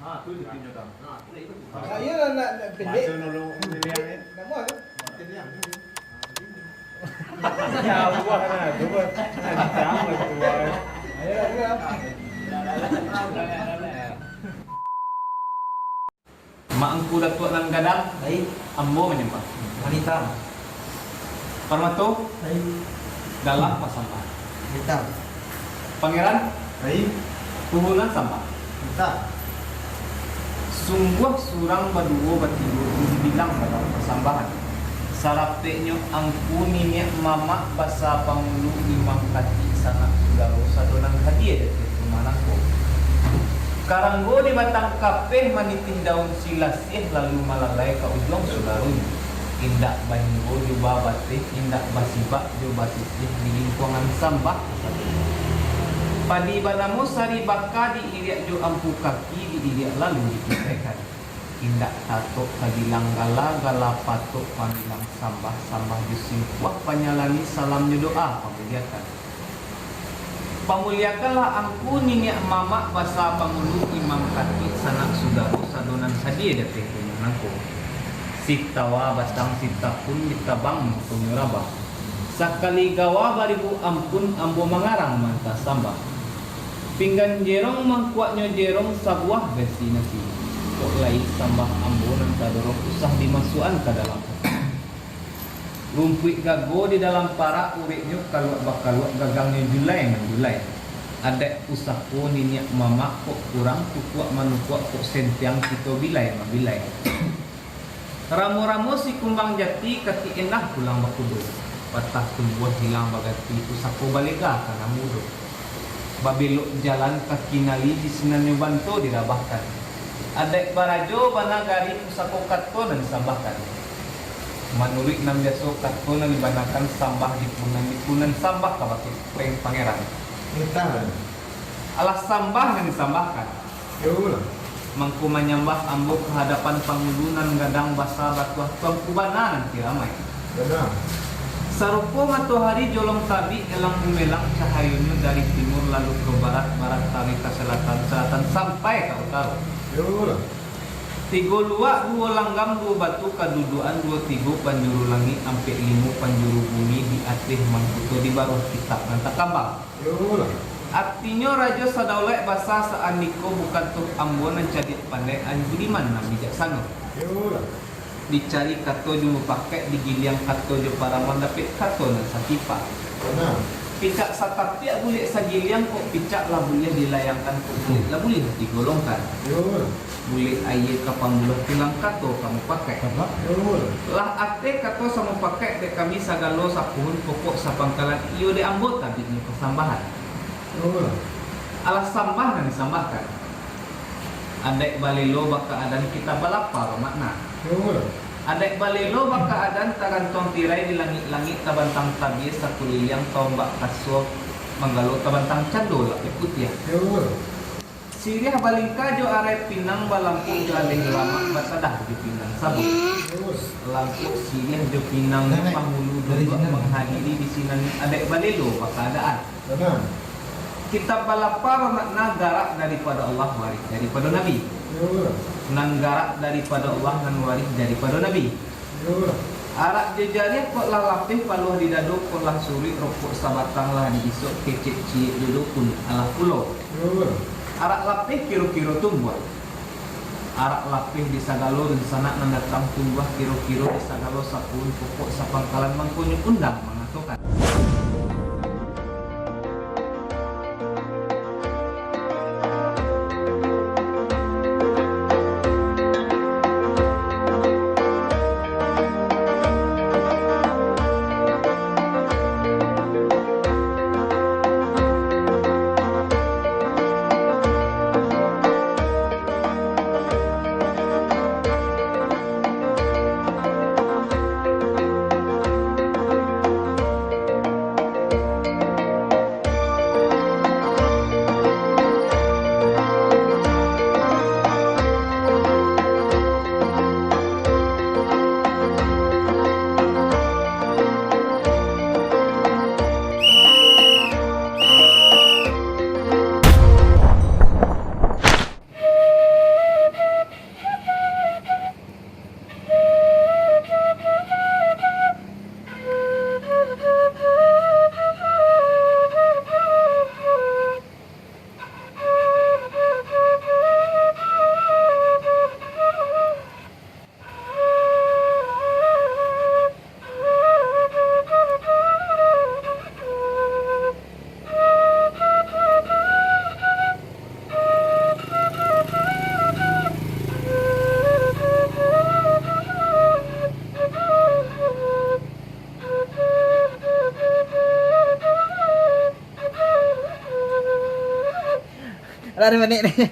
itu ditinjau dong. Iya nak pendek. Masuk dulu pilihan ini. Nama tu. Ya buah na, coba. Nah, jangan itu. Ayo lah. Maangku datuk nan gadang, Baik. ambo menyembah. Wanita. Parmato Baik. galah pasambah. Wanita. Pangeran Baik. puhunan sampah. Wanita. Sungguh surang baduo batigo bilang pada persambahan. Sarapenya angkuni niya mama basa pangulu imam kati sana sudaro sadonang hadiah dari kumanako. Karanggo di batang kapeh manitih daun silasih lalu malalay ka ujong sudarunya. Indak banyo juba batih, indak basibak juba sisih di lingkungan sambah. Padi banamu sari baka di iriak jo ampu kaki di iriak lalu dipikirkan. Indak tato kabilang gala patok pamilang sambah disimpuah panyalani salamnya doa pemuliakan. Pemuliakanlah angkuni niak mama basa pangulu imam kaki sanak sudaro sadonan hadiah dateh nangko. Sitawa batang sitapun ditabang penyurabah. Sakali gawa baribu ampun ambo mangarang manta sambah. Pinggan jerong mangkuaknya jerong sabuah destinasi. Kok lain sambah ambo nan kadorong usah dimasukan ke dalam. Rumpuit gago di dalam para uriknya kalau bakal gagangnya julai menjulai. Ada usahku ninyak mama kok kurang kukuak manukuak kok sentiang kita bilai mabilai. Ramu-ramu si kumbang jati kaki enah pulang bakudo. Patah tumbuh hilang bagati usahku balega karena mudo. Babilok jalan kaki nali di sinannya bantu dirabahkan. Adek barajo banagari usahku katto dan sambahkan. Manurik nam biasa katto na libanakan sambah dipunan sambah kabaki peng pangeran. Wanita. Alas sambah yang disambahkan. Yo lah. Mangku menyambah ambo kehadapan pangulunan gadang basa batuah tuang kubana nanti ramai. Benar. Sarupo matahari jolong tabi elang melang cahayanya dari timur lalu ke barat, barat tabi ke selatan, selatan sampai ke utara. Yo lah. Tigo luak, dua langgam, dua batu, kaduduan, dua tigo, panjuru langit, ampe limu, panjuru bumi, di atih mangkuto di baruh kitab nanti kambang. Yo lah. Artinya raja sadaulek basa saaniko bukan tuh ambon yang jadi pandai anjudiman na bijaksana. Yo lah. Dicari kato jumbo pakai digiliang kato jo para mandapit kato na sakipa. Benar. Picak satapia boleh sagiliang kok picak lah boleh dilayangkan kok boleh lah boleh digolongkan. Yo lah. Boleh ayat kapang bulan tulang kato kamu pakai. Yo lah. Lah ate kato sama pakai de kami sagalo sapuhun pokok sapangkalan iyo de ambot tadi ni kesambahan. Yo lah. Alas sambah dan disambahkan. Adek balelo baka adan kita balapar makna. Yo lah. Adek balelo baka adan tagantong tirai di langit-langit tabantang tabi sakuliliang tombak kasuo manggalo tabantang cando lapit putih. Yo lah. Sirih balingka jo are pinang balampung jo alih lama batadah jo pinang sabut. Yo lah. Lampu sirih jo pinang Nenek, pangulu dari dua sini. menghadiri di sini adek balelo baka adaan. Benar. Kitab balapar makna garak daripada Allah waris daripada Nabi. Yo lah. Nan garak daripada Allah nan waris daripada Nabi. Yo lah. Arak jejari kok lah lapih paluh di dado kok lah suri rokok sabatang lah di isok kecik cilik duduk pun alah pulau. Yo lah. Arak lapih kiro-kiro tumbuh. Arak lapih di sagalo dan sana nan datang tumbuh kiro-kiro di sagalo sapun pokok sapangkalan mangkunya undang mengatakan. Dari menit nih.